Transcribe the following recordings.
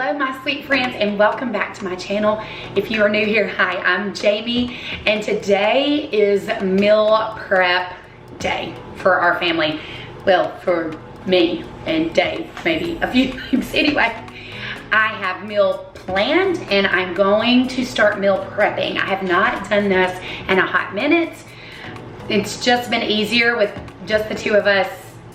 Hello my sweet friends, and welcome back to my channel. If you are new here, hi, I'm Jamie, and today is meal prep day for our family. Well, for me and Dave, maybe a few times. Anyway, I have meal planned and I'm going to start meal prepping. I have not done this in a hot minute. It's just been easier with just the two of us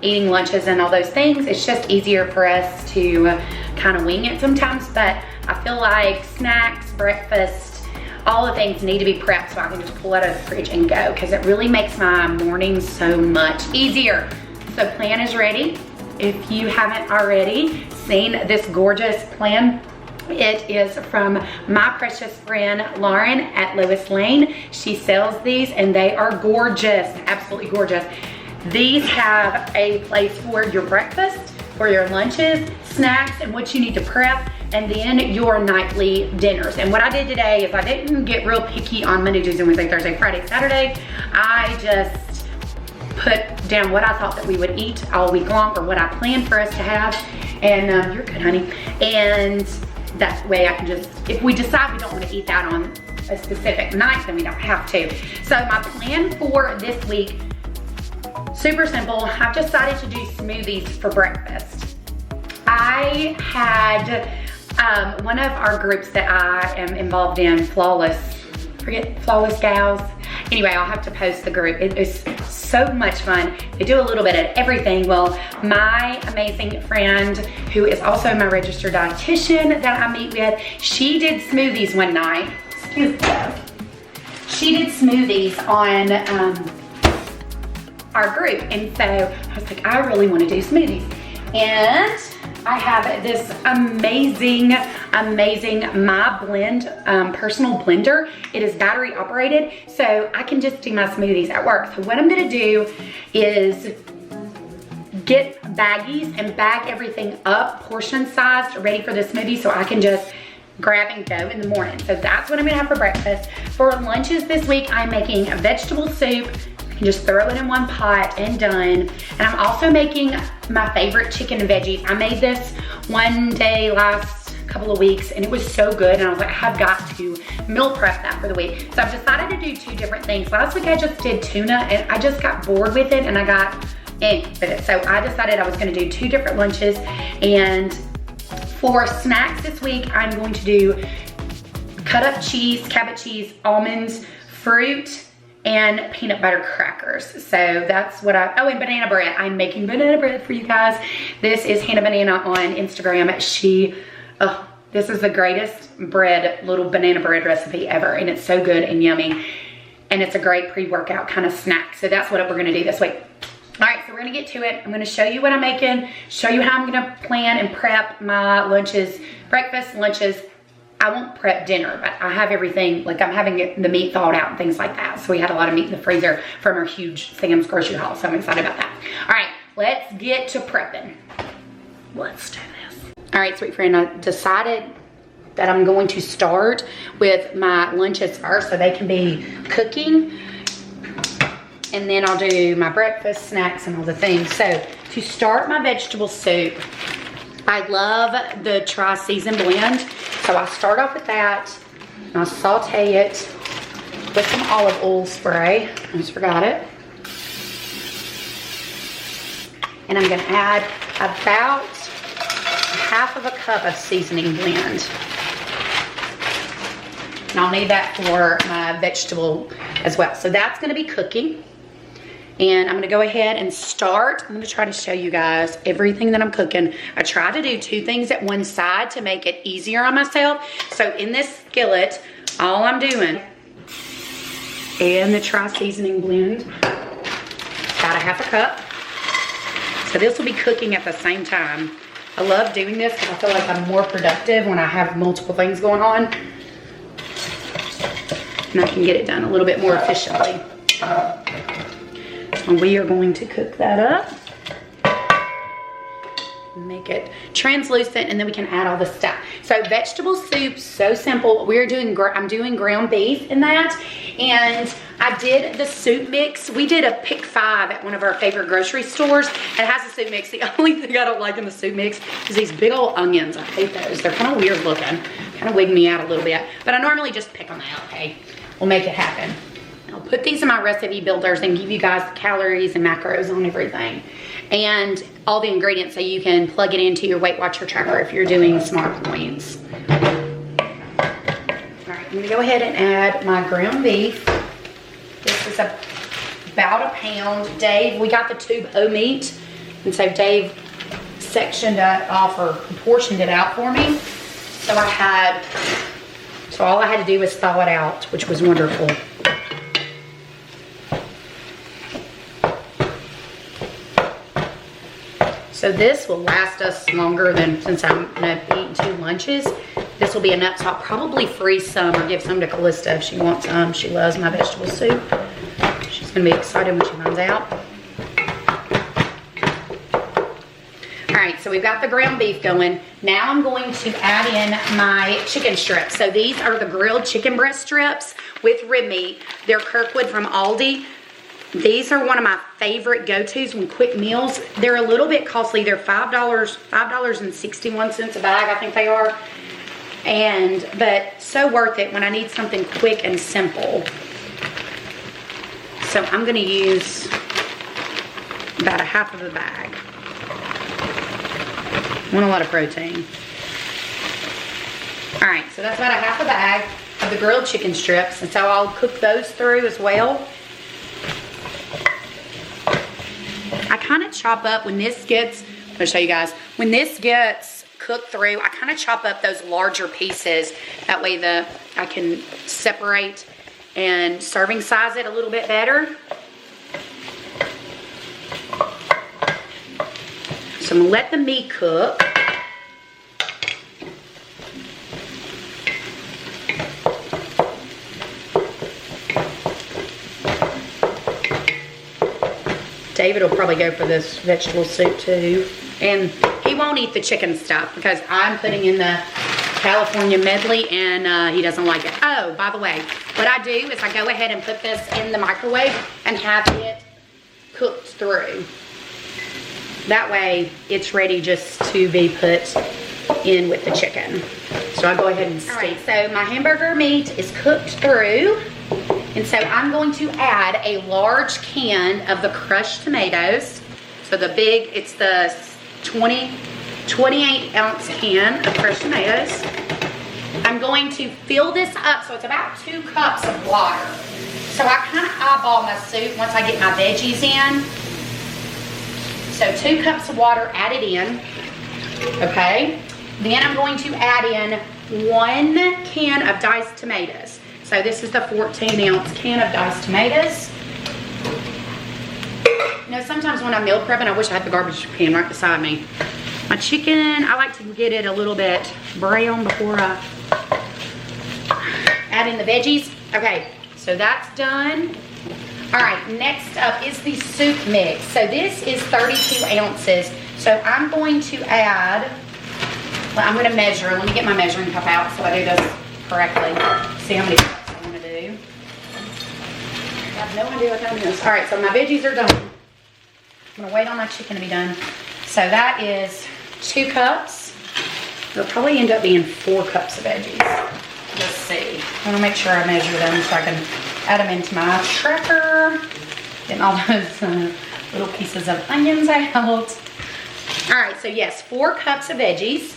eating lunches and all those things. It's just easier for us to kind of wing it sometimes, but I feel like snacks, breakfast, all the things need to be prepped so I can just pull out of the fridge and go, because it really makes my mornings so much easier. So plan is ready. If you haven't already seen this gorgeous plan, it is from my precious friend Lauren at Lewis Lane. She sells these and they are gorgeous, absolutely gorgeous. These have a place for your breakfast, for your lunches, snacks, and what you need to prep, and then your nightly dinners. And what I did today is I didn't get real picky on Monday, Tuesday, Wednesday, Thursday, Friday, Saturday. I just put down what I thought that we would eat all week long, or what I planned for us to have. And you're good, honey. And that way I can just, if we decide we don't want to eat that on a specific night, then we don't have to. So my plan for this week, super simple. I've decided to do smoothies for breakfast. I had one of our groups that I am involved in, Flawless Gals. Anyway, I'll have to post the group. It is so much fun. They do a little bit of everything. Well, my amazing friend, who is also my registered dietitian that I meet with, she did smoothies one night. Excuse me. She did smoothies on our group, and so I was like, I really want to do smoothies. And I have this amazing My Blend personal blender. It is battery operated, so I can just do my smoothies at work. So what I'm gonna do is get baggies and bag everything up portion sized, ready for the smoothie, so I can just grab and go in the morning. So that's what I'm gonna have for breakfast. For lunches this week, I'm making a vegetable soup. You can just throw it in one pot and done. And I'm also making my favorite chicken and veggies. I made this one day last couple of weeks and it was so good, and I was like, I've got to meal prep that for the week. So I've decided to do two different things. Last week I just did tuna and I just got bored with it and I got with it. So I decided I was gonna do two different lunches. And for snacks this week, I'm going to do cut up cheese, Cabot cheese, almonds, fruit, and peanut butter crackers. So that's what oh, and banana bread. I'm making banana bread for you guys. This is Henna Banana on Instagram. This is the greatest little banana bread recipe ever, and it's so good and yummy. And it's a great pre-workout kind of snack. So that's what we're gonna do this week. All right, so we're gonna get to it. I'm gonna show you what I'm making, show you how I'm gonna plan and prep my lunches, breakfast, lunches. I won't prep dinner, but I have everything, like I'm having the meat thawed out and things like that. So we had a lot of meat in the freezer from our huge Sam's grocery haul, so I'm excited about that. All right, let's get to prepping. Let's do this. All right, sweet friend, I decided that I'm going to start with my lunches first so they can be cooking. And then I'll do my breakfast, snacks, and all the things. So to start my vegetable soup, I love the tri-season blend. So I start off with that, and I'll saute it with some olive oil spray. I just forgot it. And I'm gonna add about half of a cup of seasoning blend. And I'll need that for my vegetable as well. So that's gonna be cooking. And I'm gonna go ahead and start. I'm gonna try to show you guys everything that I'm cooking. I try to do two things at one side to make it easier on myself. So in this skillet, all I'm doing, and the tri-seasoning blend, about a half a cup. So this will be cooking at the same time. I love doing this because I feel like I'm more productive when I have multiple things going on. And I can get it done a little bit more efficiently. And we are going to cook that up. make it translucent, and then we can add all the stuff. So vegetable soup, so simple. I'm doing ground beef in that, and I did the soup mix. We did a pick 5 at one of our favorite grocery stores, and it has a soup mix. The only thing I don't like in the soup mix is these big old onions. I hate those. They're kind of weird looking, kind of wig me out a little bit, but I normally just pick them out. Okay, we'll make it happen. I'll put these in my recipe builders and give you guys the calories and macros on everything and all the ingredients so you can plug it into your Weight Watcher tracker if you're doing Smart Points. All right, I'm gonna go ahead and add my ground beef. This is about a pound. Dave, we got the tube O meat, and so Dave sectioned it off or portioned it out for me. So all I had to do was thaw it out, which was wonderful. So this will last us longer than, since I'm gonna eat 2 lunches, this will be enough. So I'll probably freeze some or give some to Callista if she wants some. She loves my vegetable soup. She's gonna be excited when she finds out. All right, so we've got the ground beef going. Now I'm going to add in my chicken strips. So these are the grilled chicken breast strips with rib meat. They're Kirkwood from Aldi. These are one of my favorite go-tos when quick meals. They're a little bit costly. They're $5.61 a bag, I think they are. But so worth it when I need something quick and simple. So I'm gonna use about a half of a bag. I want a lot of protein. All right, so that's about a half a bag of the grilled chicken strips. And so I'll cook those through as well. I kind of chop up when this gets, I'm gonna show you guys, when this gets cooked through, I kind of chop up those larger pieces. That way I can separate and serving size it a little bit better. So I'm gonna let the meat cook. David will probably go for this vegetable soup too. And he won't eat the chicken stuff because I'm putting in the California medley and he doesn't like it. Oh, by the way, what I do is I go ahead and put this in the microwave and have it cooked through. That way it's ready just to be put in with the chicken. So I'll go ahead and steam. All right, so my hamburger meat is cooked through. And so I'm going to add a large can of the crushed tomatoes. So it's the 28 ounce can of crushed tomatoes. I'm going to fill this up, so it's about 2 cups of water. So I kind of eyeball my soup once I get my veggies in. So 2 cups of water added in, okay? Then I'm going to add in 1 can of diced tomatoes. So this is the 14 ounce can of diced tomatoes. You know, sometimes when I'm meal prepping, I wish I had the garbage can right beside me. My chicken, I like to get it a little bit brown before I add in the veggies. Okay, so that's done. All right, next up is the soup mix. So this is 32 ounces. So I'm going to add, well, I'm going to measure. Let me get my measuring cup out so I do this correctly. See how many cups I want to do. I have no idea what time it is. All right, so my veggies are done. I'm going to wait on my chicken to be done. So that is 2 cups. It'll probably end up being 4 cups of veggies. Let's see. I want to make sure I measure them so I can add them into my tracker. Getting all those little pieces of onions out. All right, so yes, 4 cups of veggies.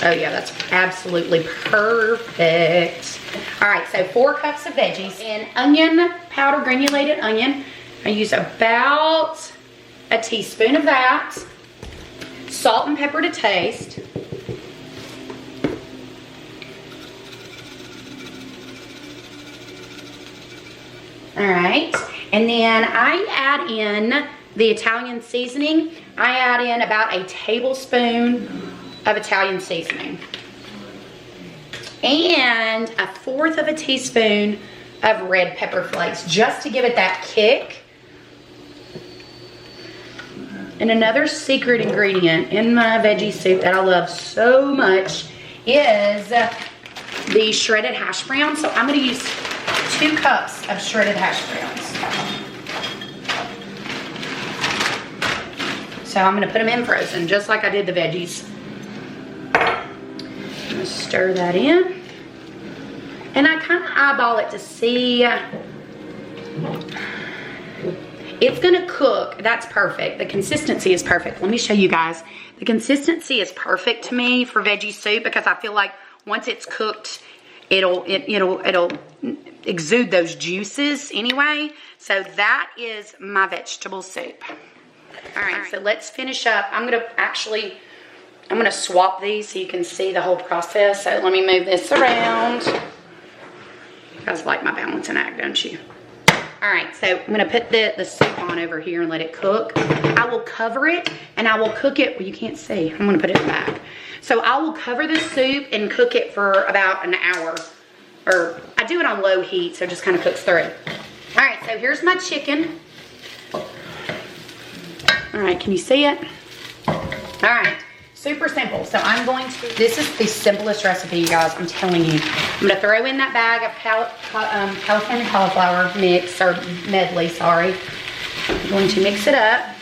Oh yeah, that's absolutely perfect. All right, so 4 cups of veggies and onion powder, granulated onion. I use about a teaspoon of that. Salt and pepper to taste. All right, and then I add in the Italian seasoning. I add in about a tablespoon of Italian seasoning. And a 1/4 of a teaspoon of red pepper flakes, just to give it that kick. And another secret ingredient in my veggie soup that I love so much is the shredded hash browns. So I'm gonna use 2 cups of shredded hash browns. So I'm gonna put them in frozen, just like I did the veggies. I'm gonna stir that in. And I kind of eyeball it to see. It's gonna cook, that's perfect. The consistency is perfect. Let me show you guys. The consistency is perfect to me for veggie soup because I feel like once it's cooked, it'll exude those juices anyway. So that is my vegetable soup. All right, so let's finish up. I'm gonna swap these so you can see the whole process. So let me move this around. You guys like my balancing act, don't you? All right, so I'm gonna put the soup on over here and let it cook. I will cover it and I will cook it, well you can't see, I'm gonna put it back. So I will cover the soup and cook it for about an hour. Or I do it on low heat, so it just kind of cooks through. All right, so here's my chicken. All right, can you see it? All right, super simple. So I'm going to, this is the simplest recipe, you guys, I'm telling you. I'm gonna throw in that bag of California cauliflower mix, or medley, sorry. I'm going to mix it up.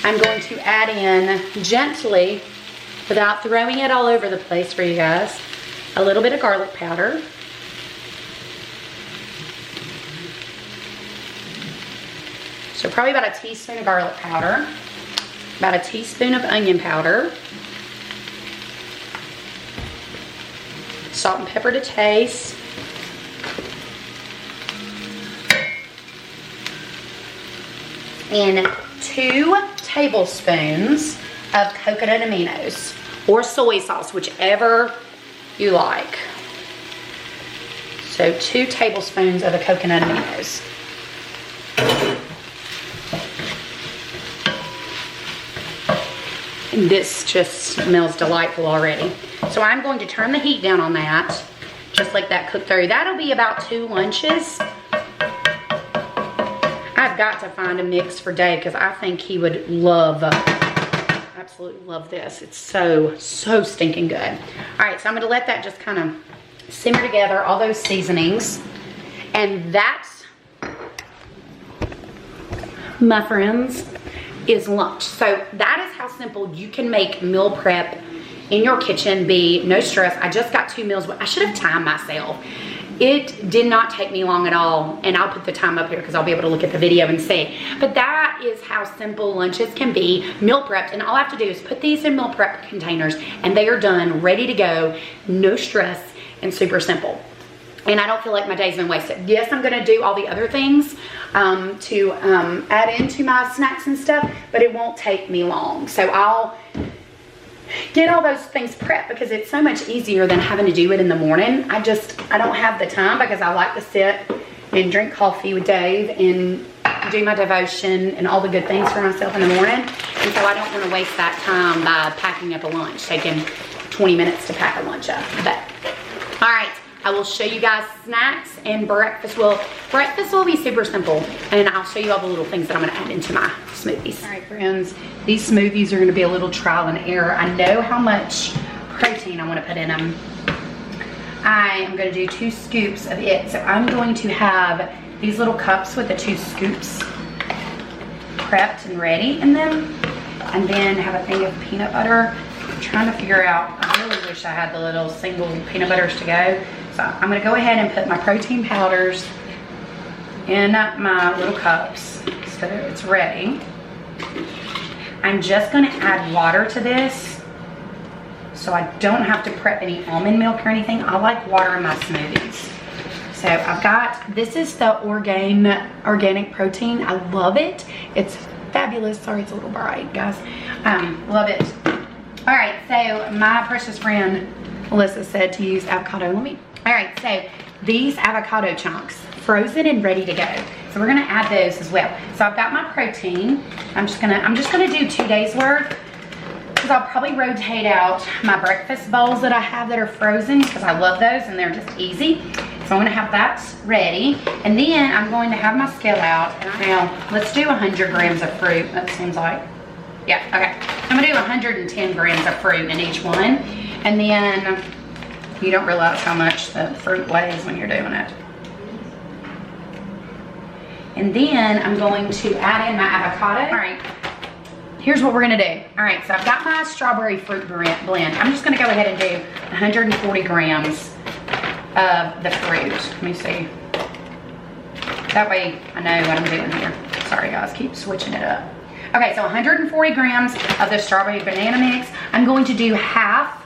I'm going to add in gently, without throwing it all over the place for you guys, a little bit of garlic powder. So probably about a teaspoon of garlic powder, about a teaspoon of onion powder, salt and pepper to taste, and 2 tablespoons of coconut aminos or soy sauce, whichever you like. So 2 tablespoons of the coconut aminos. And this just smells delightful already. So I'm going to turn the heat down on that, just like that cooked through. That'll be about 2 lunches. I've got to find a mix for Dave because I think he would love, absolutely love this. It's so, so stinking good. All right, so I'm gonna let that just kind of simmer together, all those seasonings. And that's, my friends, is lunch. So that is how simple you can make meal prep in your kitchen be no stress. I just got 2 meals. I should have timed myself. It did not take me long at all, and I'll put the time up here because I'll be able to look at the video and see. But that is how simple lunches can be meal prepped, and all I have to do is put these in meal prep containers and they are done, ready to go, no stress, and super simple. And I don't feel like my day's been wasted. Yes, I'm gonna do all the other things to add into my snacks and stuff, but it won't take me long. So I'll get all those things prepped because it's so much easier than having to do it in the morning. I don't have the time because I like to sit and drink coffee with Dave and do my devotion and all the good things for myself in the morning. And so I don't want to waste that time by packing up a lunch, taking 20 minutes to pack a lunch up. But, all right. I will show you guys snacks and breakfast. Well, breakfast will be super simple, and I'll show you all the little things that I'm gonna add into my smoothies. All right, friends, these smoothies are gonna be a little trial and error. I know how much protein I wanna put in them. I am gonna do 2 scoops of it. So I'm going to have these little cups with the 2 scoops prepped and ready in them, and then have a thing of peanut butter. I'm trying to figure out, I really wish I had the little single peanut butters to go. So I'm gonna go ahead and put my protein powders in my little cups so that it's ready. I'm just gonna add water to this so I don't have to prep any almond milk or anything. I like water in my smoothies. So I've got, this is the organic protein. I love it. It's fabulous. Sorry, it's a little bright, guys. Love it. All right, so my precious friend Melissa said to use avocado. All right, so these avocado chunks, frozen and ready to go. So we're gonna add those as well. So I've got my protein. I'm just gonna do 2 days worth because I'll probably rotate out my breakfast bowls that I have that are frozen because I love those and they're just easy. So I'm gonna have that ready. And then I'm going to have my scale out. Now, let's do 100 grams of fruit, that seems like. Yeah, okay. I'm gonna do 110 grams of fruit in each one. And then you don't realize how much the fruit weighs when you're doing it. And then I'm going to add in my avocado. All right, here's what we're gonna do. All right, so I've got my strawberry fruit blend. I'm just gonna go ahead and do 140 grams of the fruit. Let me see. That way I know what I'm doing here. Sorry guys, keep switching it up. Okay, so 140 grams of the strawberry banana mix. I'm going to do half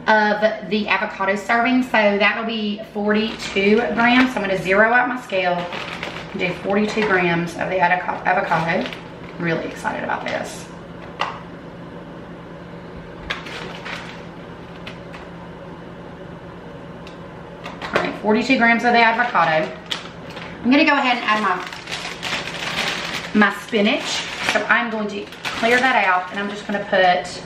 of the avocado serving, so that'll be 42 grams. So I'm gonna zero out my scale and do 42 grams of the avocado. I'm really excited about this. All right, 42 grams of the avocado. I'm gonna go ahead and add my spinach. So I'm going to clear that out, and I'm just gonna put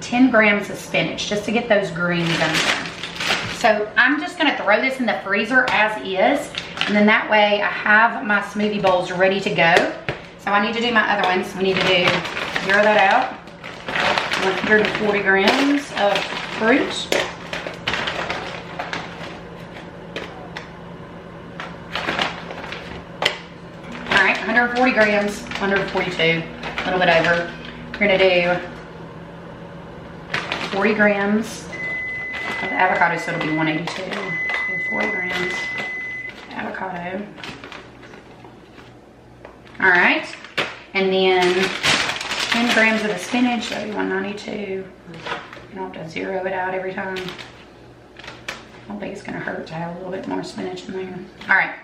$10 grams of spinach just to get those greens in there. So I'm just gonna throw this in the freezer as is, and then that way I have my smoothie bowls ready to go. So I need to do my other ones. We need to zero that out. 140 grams of fruit. All right, 140 grams, 142, a little bit over. We're gonna do 40 grams of avocado, so it'll be 182. So 40 grams avocado. All right, and then 10 grams of the spinach, that'll be 192. You don't have to zero it out every time. I don't think it's gonna hurt to have a little bit more spinach in there. All right,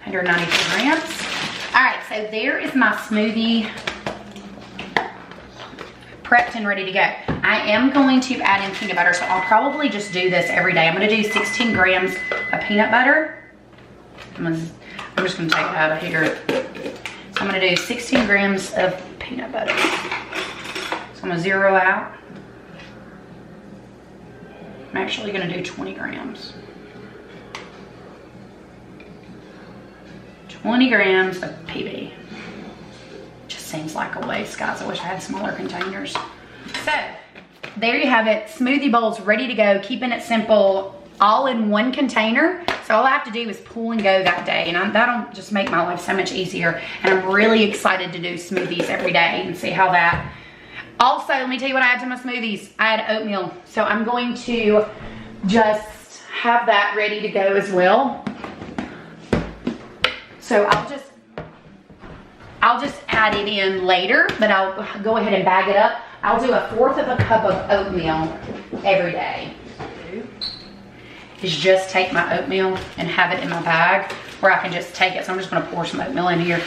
192 grams. All right, so there is my smoothie prepped and ready to go. I am going to add in peanut butter, so I'll probably just do this every day. I'm gonna do 16 grams of peanut butter. I'm just gonna take it out of here. So I'm gonna do 16 grams of peanut butter. So I'm gonna zero out. I'm actually gonna do 20 grams. 20 grams of PB. Just seems like a waste, guys. I wish I had smaller containers. So, there you have it. Smoothie bowls ready to go, keeping it simple, all in one container. So all I have to do is pull and go that day, and that'll just make my life so much easier. And I'm really excited to do smoothies every day and see how that. Also, let me tell you what I add to my smoothies. I add oatmeal. So I'm going to just have that ready to go as well. So I'll just add it in later, but I'll go ahead and bag it up. I'll do 1/4 of a cup of oatmeal every day. Is just take my oatmeal and have it in my bag, where I can just take it. So I'm just gonna pour some oatmeal in here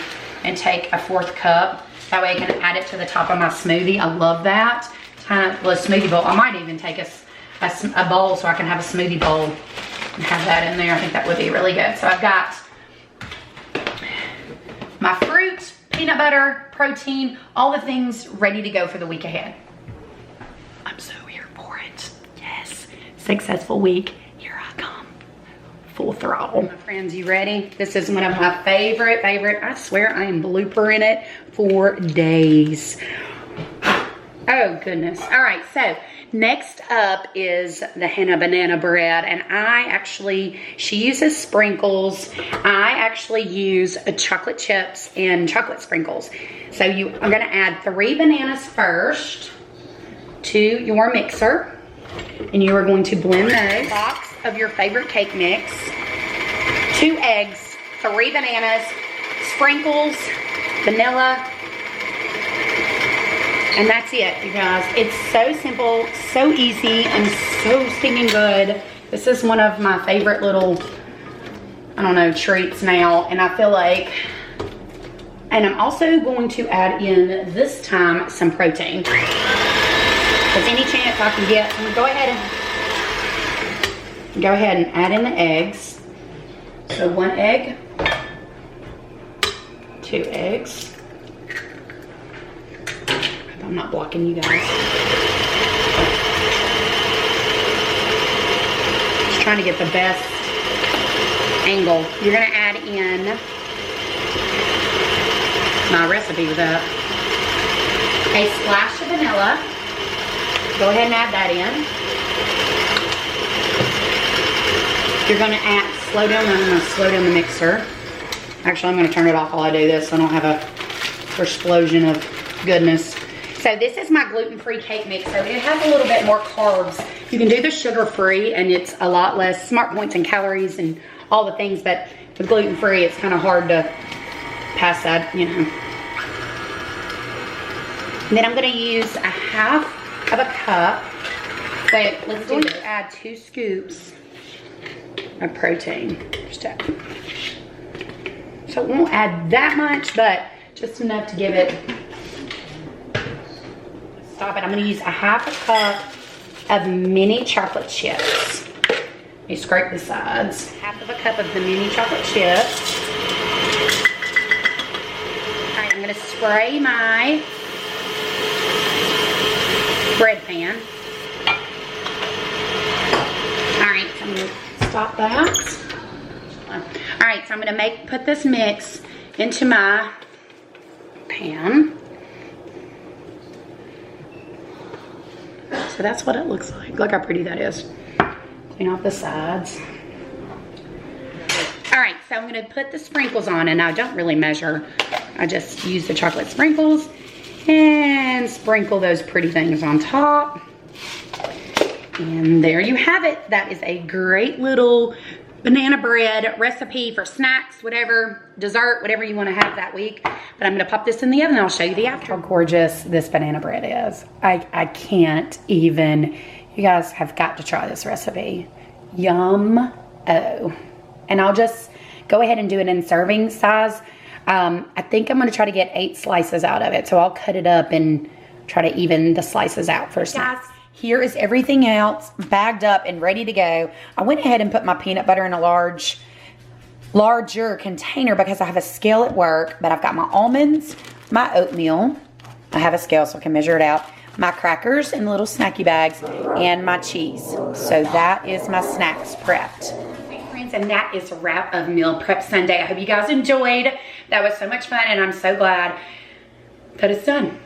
and take 1/4 cup. That way I can add it to the top of my smoothie. I love that. Kind of a smoothie bowl. I might even take a bowl so I can have a smoothie bowl and have that in there. I think that would be really good. So I've got my fruit, peanut butter, protein, all the things ready to go for the week ahead. I'm so here for it. Yes, successful week. Here I come, full throttle. My friends, you ready? This is one of my favorite. I swear I am bloopering it for days. Oh goodness. All right, so next up is the Henna banana bread, and she uses sprinkles. I actually use chocolate chips and chocolate sprinkles. So you are gonna add 3 bananas first to your mixer, and you are going to blend those. A box of your favorite cake mix, 2 eggs, 3 bananas, sprinkles, vanilla, and that's it, you guys. It's so simple, so easy, and so stinking good. This is one of my favorite little, I don't know, treats now. And I feel like, and I'm also going to add in this time some protein. Because any chance I can get, I'm gonna go ahead and add in the eggs. So 1 egg, 2 eggs. I'm not blocking you guys. trying to get the best angle. You're gonna add in my recipe with that. A splash of vanilla. Go ahead and add that in. You're gonna add, slow down, I'm gonna slow down the mixer. Actually, I'm gonna turn it off while I do this so I don't have a explosion of goodness. So this is my gluten-free cake mix. So it has a little bit more carbs. You can do the sugar-free and it's a lot less smart points and calories and all the things, but with gluten-free, it's kind of hard to pass that, you know. And then I'm gonna use a half of a cup. Wait, let's go ahead and add 2 scoops of protein. So it won't add that much, but just enough to give it. Stop it. I'm gonna use a half a cup of mini chocolate chips. You scrape the sides. Half of a cup of the mini chocolate chips. All right, I'm gonna spray my bread pan. All right, so I'm gonna stop that. All right, so I'm gonna put this mix into my pan. So that's what it looks like. Look how pretty that is. Clean off the sides. All right, so I'm gonna put the sprinkles on, and I don't really measure. I just use the chocolate sprinkles and sprinkle those pretty things on top. And there you have it. That is a great little banana bread recipe for snacks, whatever, dessert, whatever you want to have that week. But I'm going to pop this in the oven and I'll show you the after. How gorgeous this banana bread is. I can't even, you guys have got to try this recipe. Yum-o. And I'll just go ahead and do it in serving size. I think I'm going to try to get 8 slices out of it. So I'll cut it up and try to even the slices out for snacks. Here is everything else bagged up and ready to go. I went ahead and put my peanut butter in a larger container because I have a scale at work, but I've got my almonds, my oatmeal. I have a scale so I can measure it out. My crackers in little snacky bags and my cheese. So that is my snacks prepped. Friends, and that is a wrap of Meal Prep Sunday. I hope you guys enjoyed. That was so much fun and I'm so glad that it's done.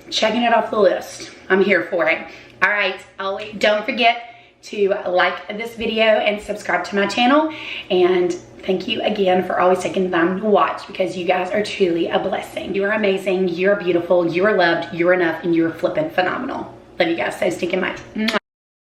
Checking it off the list. I'm here for it. All right, always don't forget to like this video and subscribe to my channel. And thank you again for always taking the time to watch, because you guys are truly a blessing. You are amazing, you're beautiful, you are loved, you're enough, and you're flippin' phenomenal. Love you guys so stinking much.